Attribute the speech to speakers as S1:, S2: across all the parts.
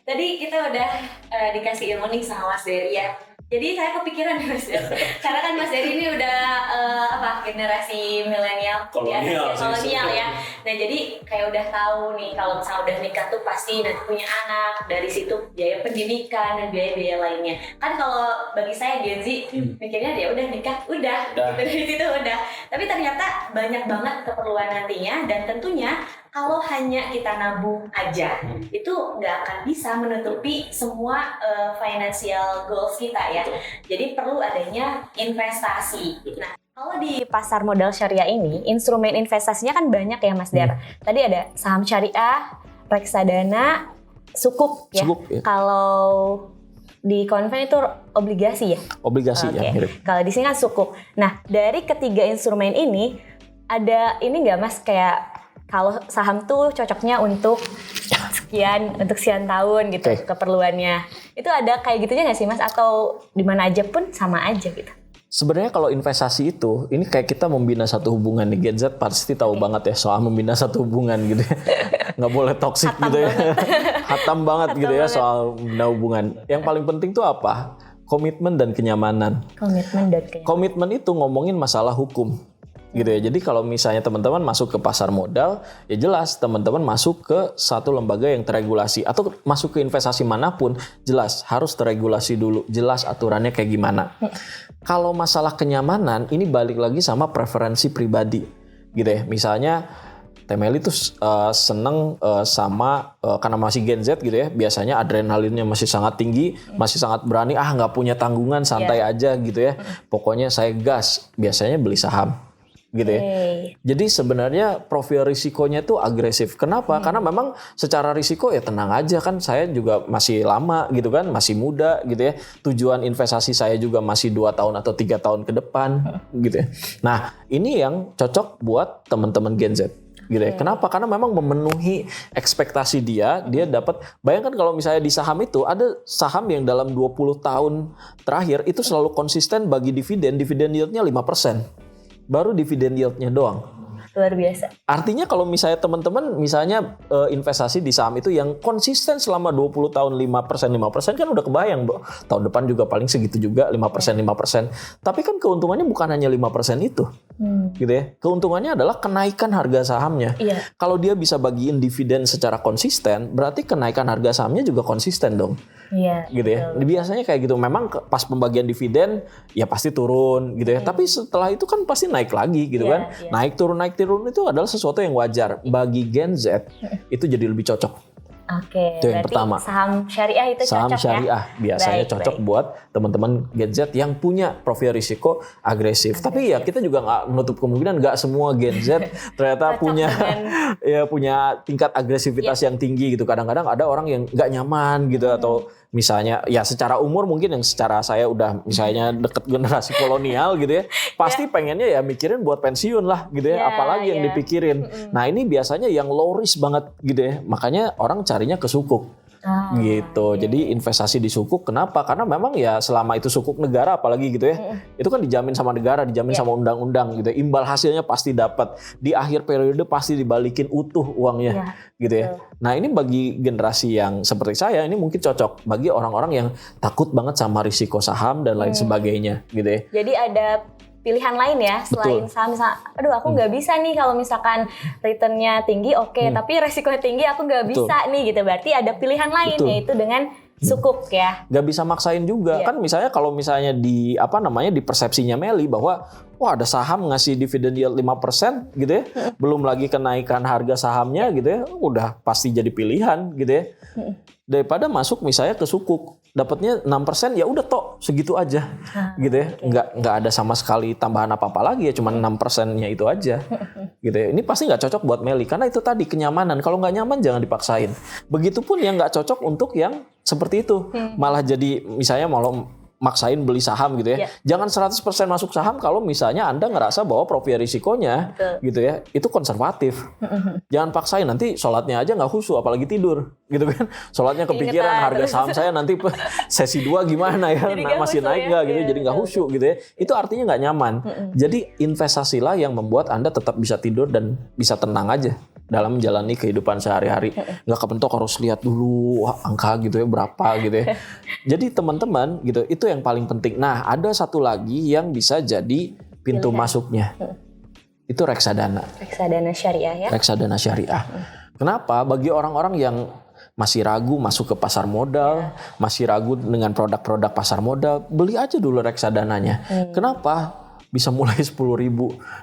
S1: Tadi kita udah dikasih ilmu nih sama Mas Dery ya. Jadi saya kepikiran nih Mas Dery. Karena kan Mas Dery ini udah generasi milenial, kolonial ya. Nah jadi kayak udah tahu nih kalau misalnya udah nikah tuh pasti nanti punya anak. Dari situ biaya pendidikan dan biaya-biaya lainnya. Kan kalau bagi saya Gen Z mikirnya ya udah nikah, udah. Gitu, dari situ udah. Tapi ternyata banyak banget keperluan nantinya dan tentunya kalau hanya kita nabung aja, itu nggak akan bisa menutupi semua financial goals kita ya. Jadi perlu adanya investasi. Nah, kalau di pasar modal syariah ini, instrumen investasinya kan banyak ya Mas Der. Tadi ada saham syariah, reksadana, sukuk ya. Kalau di konven itu obligasi ya?
S2: Obligasi ya, mirip.
S1: Kalau di sini kan sukuk. Nah, dari ketiga instrumen ini, ada ini nggak Mas kayak kalau saham tuh cocoknya untuk sekian tahun gitu keperluannya. Itu ada kayak gitunya nggak sih Mas? Atau di mana aja pun sama aja gitu?
S2: Sebenarnya kalau investasi itu, ini kayak kita membina satu hubungan nih. Gen Z pasti tahu banget ya soal membina satu hubungan gitu ya. Nggak boleh toksik gitu ya. Hatam banget gitu ya soal membina hubungan. Yang paling penting tuh apa? Komitmen dan kenyamanan. Komitmen itu ngomongin masalah hukum. Gitu ya. Jadi kalau misalnya teman-teman masuk ke pasar modal, ya jelas teman-teman masuk ke satu lembaga yang terregulasi atau masuk ke investasi manapun, jelas harus terregulasi dulu, jelas aturannya kayak gimana. Kalau masalah kenyamanan, ini balik lagi sama preferensi pribadi, gitu ya. Misalnya Temeli tuh seneng sama karena masih Gen Z gitu ya, biasanya adrenalinnya masih sangat tinggi, masih sangat berani, nggak punya tanggungan, santai aja gitu ya. Pokoknya saya gas, biasanya beli saham. Gitu ya. Jadi sebenarnya profil risikonya tuh agresif. Kenapa? Karena memang secara risiko ya tenang aja kan, saya juga masih lama gitu kan, masih muda gitu ya. Tujuan investasi saya juga masih 2 tahun atau 3 tahun ke depan gitu ya. Nah, ini yang cocok buat teman-teman Gen Z. Gitu ya. Kenapa? Karena memang memenuhi ekspektasi dia dapat. Bayangkan kalau misalnya di saham itu ada saham yang dalam 20 tahun terakhir itu selalu konsisten bagi dividen yieldnya 5%. Baru dividen yieldnya doang.
S1: Luar biasa.
S2: Artinya kalau misalnya teman-teman investasi di saham itu yang konsisten selama 20 tahun 5% kan udah kebayang, Bro. Tahun depan juga paling segitu juga 5%. Tapi kan keuntungannya bukan hanya 5% itu. Gitu ya. Keuntungannya adalah kenaikan harga sahamnya.
S1: Iya.
S2: Kalau dia bisa bagiin dividen secara konsisten, berarti kenaikan harga sahamnya juga konsisten dong.
S1: Iya.
S2: Gitu ya. Biasanya kayak gitu. Memang pas pembagian dividen ya pasti turun gitu ya. Tapi setelah itu kan pasti naik lagi gitu kan. Naik turun itu adalah sesuatu yang wajar. Bagi Gen Z itu jadi lebih cocok.
S1: Oke,
S2: itu yang pertama.
S1: Saham syariah itu
S2: saham
S1: cocok
S2: syariah biasanya cocok
S1: baik.
S2: Buat teman-teman Gen Z yang punya profil risiko agresif. Tapi ya kita juga nggak menutup kemungkinan nggak semua Gen Z ternyata punya tingkat agresivitas yang tinggi gitu. Kadang-kadang ada orang yang nggak nyaman gitu atau misalnya ya secara umur mungkin yang secara saya udah misalnya deket generasi kolonial gitu ya, pasti pengennya ya mikirin buat pensiun lah gitu ya, apalagi yang dipikirin. Nah ini biasanya yang low risk banget gitu ya, makanya orang carinya ke sukuk. Gitu. Jadi investasi di sukuk kenapa? Karena memang ya selama itu sukuk negara apalagi gitu ya. Itu kan dijamin sama negara, dijamin sama undang-undang gitu. Imbal hasilnya pasti dapat. Di akhir periode pasti dibalikin utuh uangnya gitu ya. Nah, ini bagi generasi yang seperti saya ini mungkin cocok bagi orang-orang yang takut banget sama risiko saham dan lain sebagainya gitu ya.
S1: Jadi ada pilihan lain ya selain saham. Aduh aku nggak bisa nih kalau misalkan returnnya tinggi tapi resikonya tinggi aku nggak bisa nih gitu. Berarti ada pilihan lain yaitu dengan sukuk ya.
S2: Gak bisa maksain juga kan, misalnya kalau misalnya di di persepsinya Meli bahwa ada saham ngasih dividen yield 5% gitu ya, belum lagi kenaikan harga sahamnya gitu ya, udah pasti jadi pilihan gitu ya. Daripada masuk misalnya ke sukuk dapatnya 6%, ya udah segitu aja gitu ya. Nggak ada sama sekali tambahan apa-apa lagi ya, cuma 6%-nya itu aja gitu ya. Ini pasti nggak cocok buat Meli karena itu tadi kenyamanan. Kalau nggak nyaman jangan dipaksain. Begitupun yang nggak cocok untuk yang seperti itu, malah jadi misalnya malah maksain beli saham gitu ya. Jangan 100% masuk saham kalau misalnya Anda ngerasa bahwa profil risikonya gitu ya, itu konservatif. Jangan paksain, nanti sholatnya aja nggak khusyuk apalagi tidur gitu kan. Sholatnya kepikiran harga saham saya nanti sesi 2 gimana ya, masih naik nggak gitu, jadi nggak khusyuk gitu ya. Itu artinya nggak nyaman. Jadi investasilah yang membuat Anda tetap bisa tidur dan bisa tenang aja. dalam menjalani kehidupan sehari-hari. Nggak kepentok harus lihat dulu angka gitu ya berapa gitu ya. Jadi teman-teman gitu, itu yang paling penting. Nah, ada satu lagi yang bisa jadi pintu masuknya. Itu reksadana.
S1: Reksadana syariah ya.
S2: Reksadana syariah. Kenapa? Bagi orang-orang yang masih ragu masuk ke pasar modal, masih ragu dengan produk-produk pasar modal, beli aja dulu reksadananya. Kenapa? Bisa mulai 10.000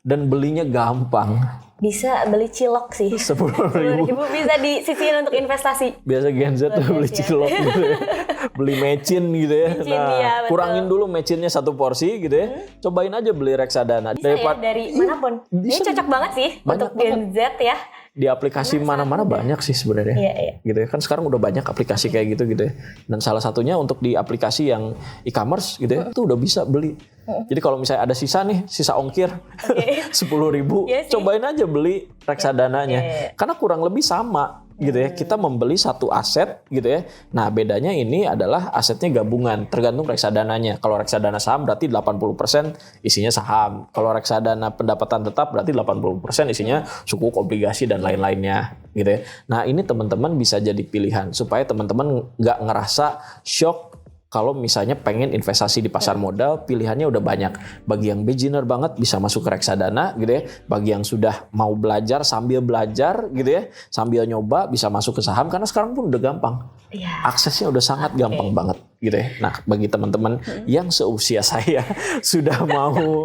S2: dan belinya gampang.
S1: Bisa beli cilok sih.
S2: 10.000
S1: bisa disisihin untuk investasi.
S2: Biasa Gen Z tuh beli cilok gitu ya. Beli mecin gitu ya.
S1: Mecin,
S2: nah,
S1: ya,
S2: kurangin dulu mecinnya 1 porsi gitu ya. Cobain aja beli reksadana.
S1: Bisa ya, dari manapun. Ini cocok banget sih untuk Gen Z ya.
S2: Di aplikasi mana-mana banyak sih sebenarnya.
S1: Iya.
S2: Gitu ya. Kan sekarang udah banyak aplikasi kayak gitu ya. Dan salah satunya untuk di aplikasi yang e-commerce gitu ya, itu udah bisa beli. Jadi kalau misalnya ada sisa ongkir 10.000, cobain aja beli reksadananya. Karena kurang lebih sama gitu ya. Kita membeli satu aset gitu ya. Nah, bedanya ini adalah asetnya gabungan, tergantung reksadananya. Kalau reksadana saham berarti 80% isinya saham. Kalau reksadana pendapatan tetap berarti 80% isinya sukuk, obligasi dan lain-lainnya gitu ya. Nah, ini teman-teman bisa jadi pilihan supaya teman-teman nggak ngerasa shock. Kalau misalnya pengen investasi di pasar modal, pilihannya udah banyak. Bagi yang beginner banget bisa masuk ke reksadana gitu ya. Bagi yang sudah mau belajar sambil belajar gitu ya, sambil nyoba bisa masuk ke saham karena sekarang pun udah gampang. Aksesnya udah sangat gampang banget gitu ya. Nah, bagi teman-teman yang seusia saya sudah mau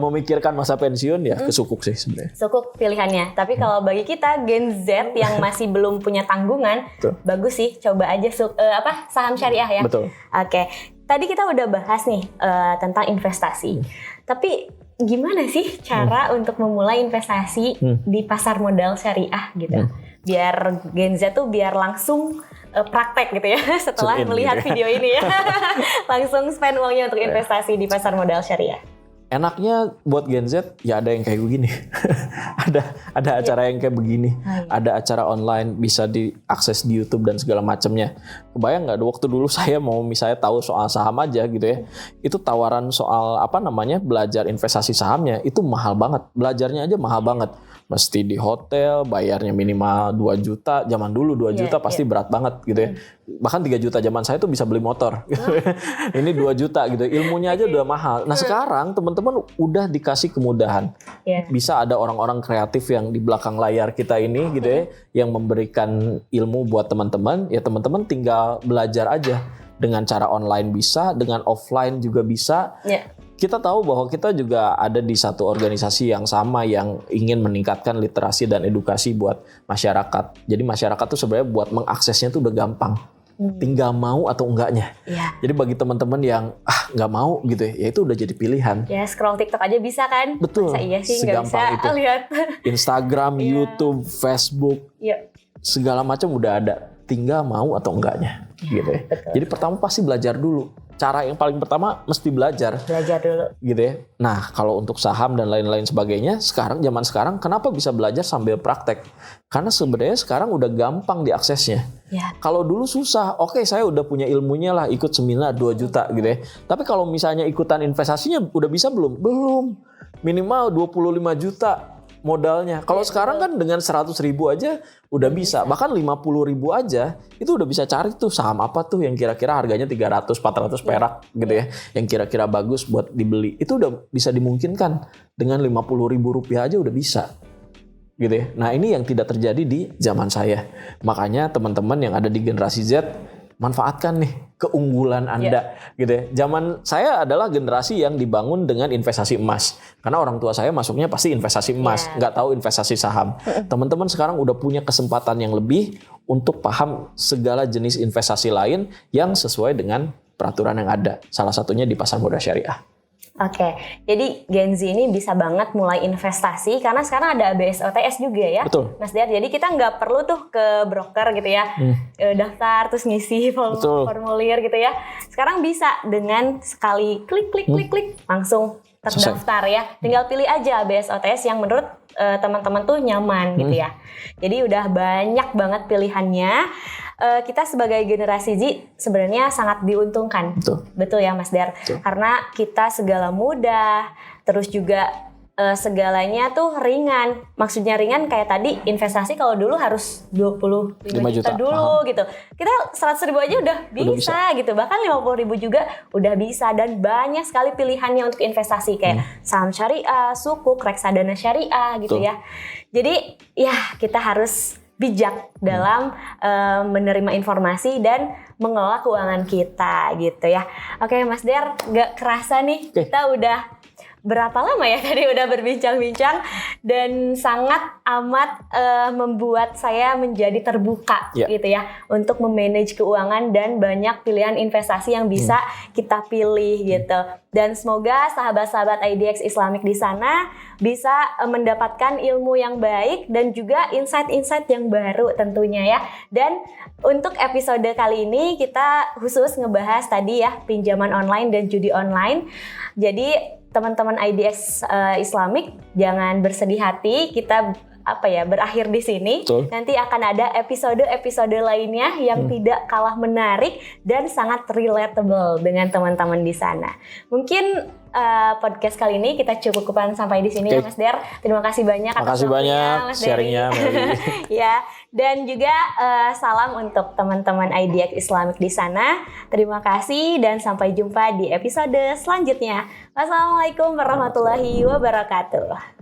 S2: memikirkan masa pensiun ya ke sukuk sih sebenarnya.
S1: Sukuk pilihannya. Tapi kalau bagi kita Gen Z yang masih belum punya tanggungan, bagus sih coba aja saham syariah ya.
S2: Betul.
S1: Oke. Tadi kita udah bahas nih tentang investasi. Tapi gimana sih cara untuk memulai investasi di pasar modal syariah gitu? Biar Gen Z tuh biar langsung praktek gitu ya setelah melihat video ini ya. Langsung spend uangnya untuk investasi di pasar modal syariah.
S2: Enaknya buat Gen Z ya ada yang kayak begini. ada acara yang kayak begini. Ada acara online bisa diakses di YouTube dan segala macamnya. Kebayang nggak waktu dulu saya mau misalnya tahu soal saham aja gitu ya. Itu tawaran soal belajar investasi sahamnya itu mahal banget. Belajarnya aja mahal banget. Mesti di hotel, bayarnya minimal 2 juta. Zaman dulu 2 juta pasti berat banget gitu ya. Bahkan 3 juta zaman saya tuh bisa beli motor. Ini 2 juta gitu. Ilmunya aja udah mahal. Nah, sekarang teman-teman udah dikasih kemudahan. Bisa ada orang-orang kreatif yang di belakang layar kita ini gitu ya, yang memberikan ilmu buat teman-teman. Ya teman-teman tinggal belajar aja. Dengan cara online bisa, dengan offline juga bisa. Kita tahu bahwa kita juga ada di satu organisasi yang sama yang ingin meningkatkan literasi dan edukasi buat masyarakat. Jadi masyarakat tuh sebenarnya buat mengaksesnya tuh udah gampang. Tinggal mau atau enggaknya. Jadi bagi teman-teman yang nggak mau gitu ya itu udah jadi pilihan.
S1: Ya scroll TikTok aja bisa kan?
S2: Betul.
S1: Masa iya sih nggak bisa
S2: Segampang itu.
S1: lihat.
S2: Instagram, YouTube, Facebook, segala macam udah ada. Tinggal mau atau enggaknya gitu ya.
S1: Betul.
S2: Jadi pertama pasti belajar dulu. Cara yang paling pertama mesti belajar
S1: dulu
S2: gitu ya. Nah, kalau untuk saham dan lain-lain sebagainya, zaman sekarang kenapa bisa belajar sambil praktek? Karena sebenarnya sekarang udah gampang diaksesnya. Kalau dulu susah, oke saya udah punya ilmunya lah, ikut seminar 2 juta gitu ya. Tapi kalau misalnya ikutan investasinya udah bisa belum? Belum. Minimal 25 juta modalnya. Kalau sekarang kan dengan 100.000 aja udah bisa. Bahkan 50.000 aja itu udah bisa cari tuh saham apa tuh yang kira-kira harganya 300-400 perak gitu ya. Yang kira-kira bagus buat dibeli. Itu udah bisa dimungkinkan. Dengan 50.000 rupiah aja udah bisa. Gitu ya. Nah, ini yang tidak terjadi di zaman saya. Makanya teman-teman yang ada di generasi Z manfaatkan nih keunggulan Anda gitu ya. Zaman saya adalah generasi yang dibangun dengan investasi emas. Karena orang tua saya masuknya pasti investasi emas, nggak tahu investasi saham. Teman-teman sekarang udah punya kesempatan yang lebih untuk paham segala jenis investasi lain yang sesuai dengan peraturan yang ada. Salah satunya di pasar modal syariah.
S1: Oke, jadi Gen Z ini bisa banget mulai investasi karena sekarang ada ABS OTS juga ya,
S2: Betul.
S1: Mas Diar. Jadi kita nggak perlu tuh ke broker gitu ya, daftar terus ngisi formulir gitu ya. Sekarang bisa dengan sekali klik langsung terdaftar ya. Tinggal pilih aja ABS OTS yang menurut teman-teman tuh nyaman gitu ya. Jadi udah banyak banget pilihannya. Kita sebagai generasi Z sebenarnya sangat diuntungkan. Betul ya Mas Dar. Karena kita segala mudah, terus juga segalanya tuh ringan. Maksudnya ringan kayak tadi investasi kalau dulu harus 25 juta dulu gitu. Kita 100.000 aja udah bisa gitu. Bahkan 50.000 juga udah bisa, dan banyak sekali pilihannya untuk investasi kayak saham syariah, sukuk, reksadana syariah gitu ya. Jadi ya kita harus bijak dalam menerima informasi dan mengelola keuangan kita gitu ya. Oke Mas Der, gak kerasa nih kita udah berapa lama ya tadi udah berbincang-bincang, dan sangat amat membuat saya menjadi terbuka gitu ya untuk memanage keuangan, dan banyak pilihan investasi yang bisa kita pilih gitu. Dan semoga sahabat-sahabat IDX Islamic di sana bisa mendapatkan ilmu yang baik dan juga insight-insight yang baru tentunya ya. Dan untuk episode kali ini kita khusus ngebahas tadi ya pinjaman online dan judi online. Jadi teman-teman IDX Islamic jangan bersedih hati, kita berakhir di sini. Betul. Nanti akan ada episode lainnya yang tidak kalah menarik dan sangat relatable dengan teman-teman di sana. Mungkin podcast kali ini kita cukupkan sampai di sini ya Mas Der. Terima kasih banyak atas waktunya Mas
S2: sharingnya.
S1: Ya, dan juga salam untuk teman-teman IDX Islamic di sana. Terima kasih dan sampai jumpa di episode selanjutnya. Wassalamualaikum warahmatullahi wabarakatuh.